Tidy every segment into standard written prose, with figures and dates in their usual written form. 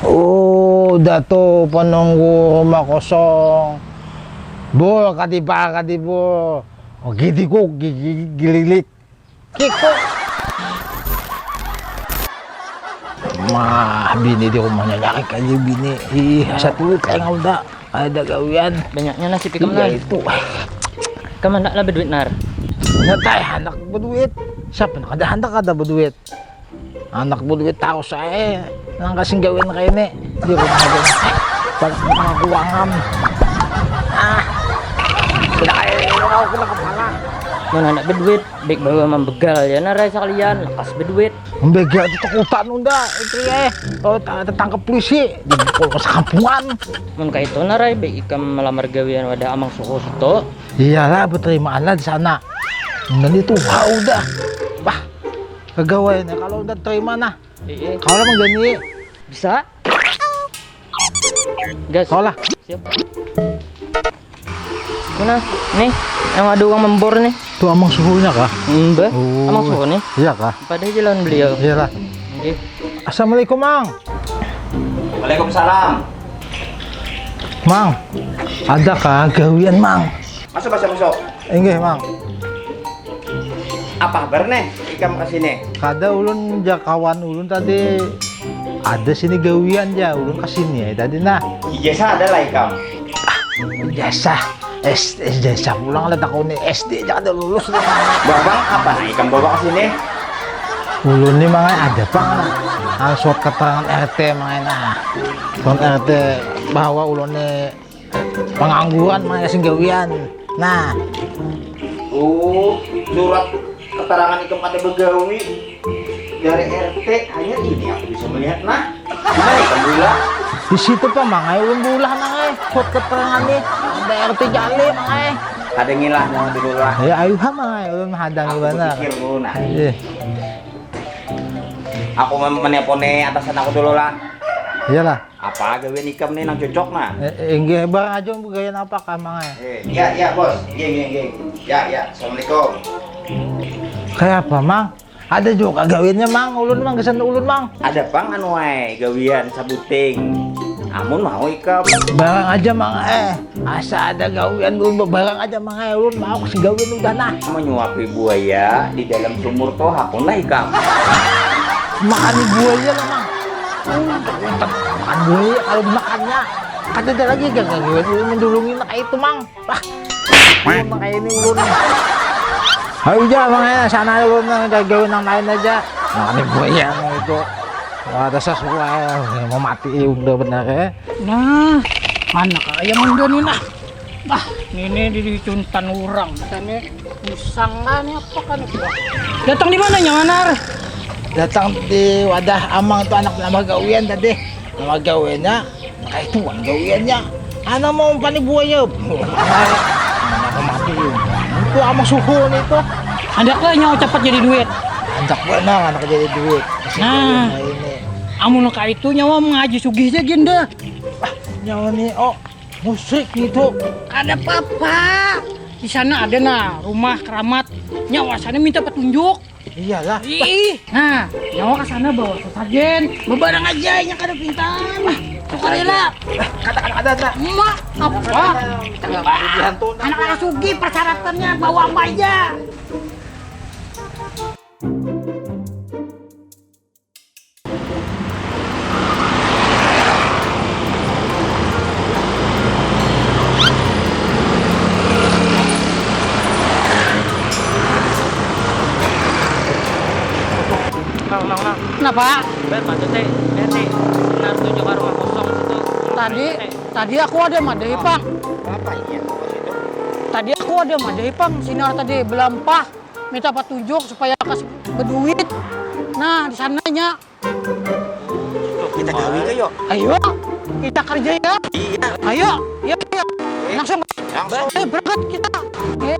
Oh, dato panunggu rumah kosong. Bol, kadipa, kadipo. Oh, gidiko, gililik. Kiko. Mah, bini di rumahnya nyari aja bini. Ih, satu kayak udah ada gawian. Banyaknya nasi pikam Iya nar. itu. Kamu nak lah berduit nar. Nyatay, anak berduit. Siapa nak ada anak ada berduit? Anak berduit tahu saya. Nang kasih gawin kayak ini di rumah aja. Pada mga kuwangan. Ah, kena kepala. Mana nak berduit, baik bawa membegal ya narai sekalian, lekas berduit. Membegal itu takutan unda itu ya. Oh, tertangkap polisi di kampungan. Mun ka itu narai baik ikam melamar gawean wadah amang suku suto. Iyalah, berterima Allah di sana. Dan itu wah udah. Wah, kegawainya kalau udah terima nah. Iya. Kalau emang gini Bisa? Gas. kau lah. Siap. Mana? Nih, yang ada uang membor nih. Tuh amang suhunya kah? Mbak, Oh. amang suku nih. Iya kah? Pada jalan beliau. Iyalah. Oke. Assalamualaikum Mang. Waalaikumsalam. Mang, ada kah gawian Mang? Masuk, masuk. Enggak Mang. Apa kabar nih? Ikam kesini. Kada ulun ja kawan ulun tadi ada sini gawian ja ulun kesini ya tadi nah. Ijazah ada lah ikam. Jasa jasa pulang lah takut nih SD aja ada lulus nih. Babang apa nih ikam bawa kesini? Ulun nih mangai ada pang nah. Surat keterangan RT mangai nah. Surat RT bahwa ulun nih pengangguran mangai sing gawian. Nah, Oh, surat keterangan ikam ada begawi dari RT hanya ini aku bisa melihat. Nah, gimana ikam bilang? di situ pa mangai ulun bulah mangai surat keterangan nih ada RT jali mangai. Ada ngilah mau dulu lah. Ya ayo ha mangai ulun hadang Aku gimana. pikir dulu nah. Iya. Aku menelpone atasan aku dulu lah. Iyalah. Apa gawean ikam nih nang cocok nah? Enggak barang aja gayan apa kah mangai. Iya bos. Iya. Ya. Assalamualaikum. Kayak apa mang? Ada juga gawiannya mang, ulun mang kesan ulun mang. Ada pang anu wae gawian sabuting. Amun mau ikam. Barang aja mang asa ada gawian ulun barang aja mang ulun mau kasih gawian udah nah. Menyuapi buaya di dalam sumur toh hakun lah ikam. Makan buaya lah mang. Makan buaya kalau dimakannya kada ada lagi gak gawian ulun mendulungin kayak itu mang. Wah. Ulun kayak ini ulun. Ayo aja mang sana ulun gawin yang lain aja. Makan buaya mang itu. Wah, ada sesuai mau mati udah benar ya. Nah, mana kaya muda nih nah. Bah, ini dicuntan orang. Katanya musang kan apa kan itu. Datang di mana Manar? Datang di wadah amang tuh anak nama gawian tadi. Nama gawiannya kayak tuan gawiannya. Anak mau pani buaya. Anak mati. Itu amang suhu nih tuh. Ada kah nyawa cepat jadi duit. Anjak benar anak jadi duit. Nah. Ini. Amun ka itu nyawa mengaji sugih aja genda. Nyawa nih musik gitu. Ada papa. Di sana ada nah rumah keramat. Nyawa sana minta petunjuk. Iyalah. Ih, nah nyawa ke sana bawa sesajen. Bebarang aja yang kada pintar. Sukarela. Ada. Emak apa? Anak-anak sugih persyaratannya bawa apa aja. Nang. Kenapa? Ber macet teh. Ber nih. Benar tujuh ke rumah kosong itu. Tadi aku ada madai pang. Apa ini? Tadi aku ada madai pang. Sinar tadi belampah. Minta petunjuk supaya kasih berduit. Nah di sananya. Kita gawi ke yuk. Ayo kita kerja ya. Iya. Ayo. Iya. Langsung. Langsung. Berangkat kita. Ya.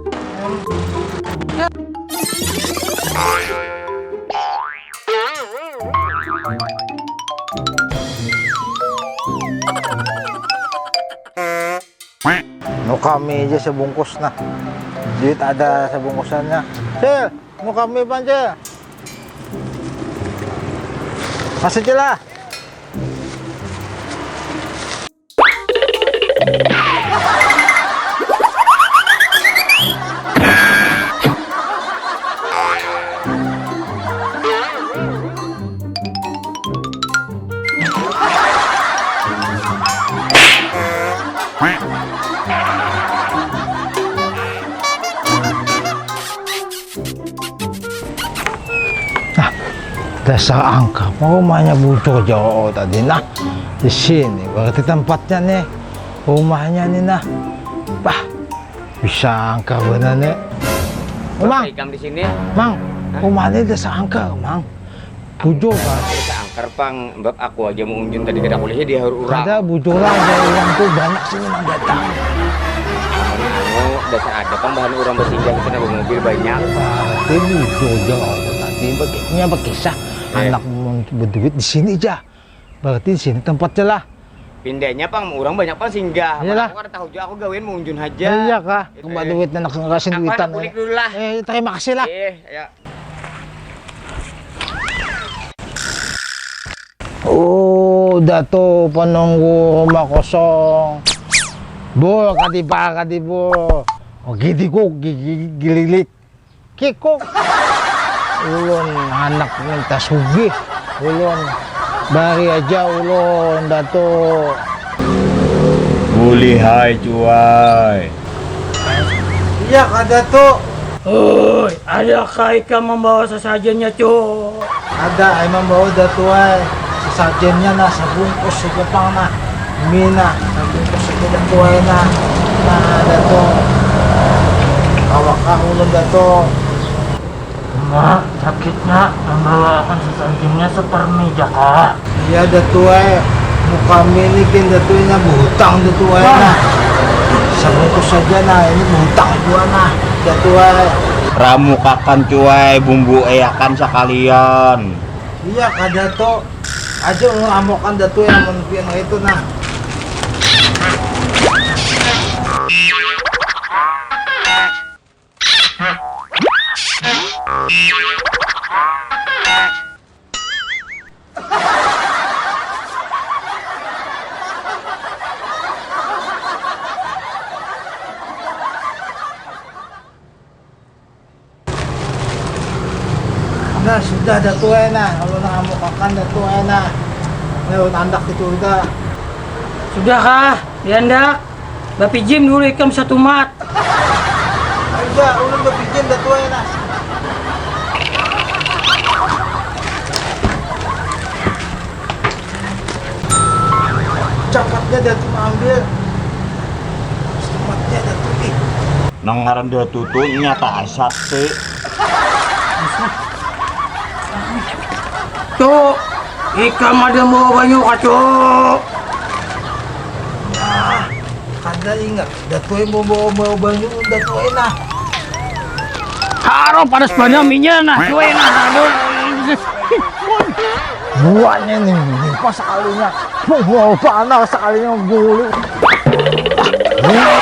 Nu kami aja sebungkus nah. Duit ada sebungkusannya. Cil, nu kami Cil. Masih celah. Dasar angka, rumahnya butuh jauh tadi nah. Di sini, berarti tempatnya nih, rumahnya nih nah. Bah, bisa angka bener nih. Mang, Ikam di sini ya. Mang, rumahnya dasar angka, Mang. Bujo kan? Kita angker pang, bab aku aja mau unjun tadi kada kuliah dia harus urang. Ada bujo lah, ada orang tuh banyak sini Mang datang. Anu, dasar ada pang bahan urang bersinggah kita nabuh mobil banyak. Berarti bujo jauh tadi, begitunya berkisah. Anak mau berduit di sini aja. Berarti di sini tempatnya lah. Pindahnya pang orang banyak pang singgah. Iyalah. Aku kan tahu juga aku gawin mau unjun aja. Iya kah? Kembali duit anak ngasih duitan. Kulik dulu lah. Terima kasih lah. Ya. Oh, udah tuh penunggu rumah kosong. Bu, kadibu. Oh, kok gililik. Kikok. Ulun anak minta sugih. Ulun bari aja ulun dato. Buli hai cuai. Iya, Kak Dato. Oi, adakah Ika membawa sesajennya, Cuk? Ada emang bawa dato ay. Sesajennya na sabungkus sa Jepang na. Mina, sabungkus sa dato ay na. Na dato. Awak ka ulun dato. Ma, sakitnya membawakan sesajennya sepermeja kak. Iya dato ay. Muka milikin dato ay na butang dato ay na. Sabungkus saja na, ini butang juga na. Dato ay. Ramu kakan cuai, bumbu eyakan sekalian. Iya Kak Dato. Aja ulun amokan dato yang menpian itu nah. Nah, sudah dato ay na. Kalau na amokakan dato ay na. Ngayon, andak itu udah. Sudah kah? Diandak. Bapi Jim dulu ikam satu mat. Aja, ulun berpikir dato ay na. Cepatnya dato ambil. Cepatnya dato eh. Nangaran dia tutup nyata asap sih. Cuk, ikam ada mau banyu kah, Cuk? Ah, kada ingat dato ay mau bawa banyu dato ay na. Haro panas banyak minyak nah, cuy nah. Aduh. Buahnya nih, pas sekalinya. Mau panas sekalinya bulu. Udah,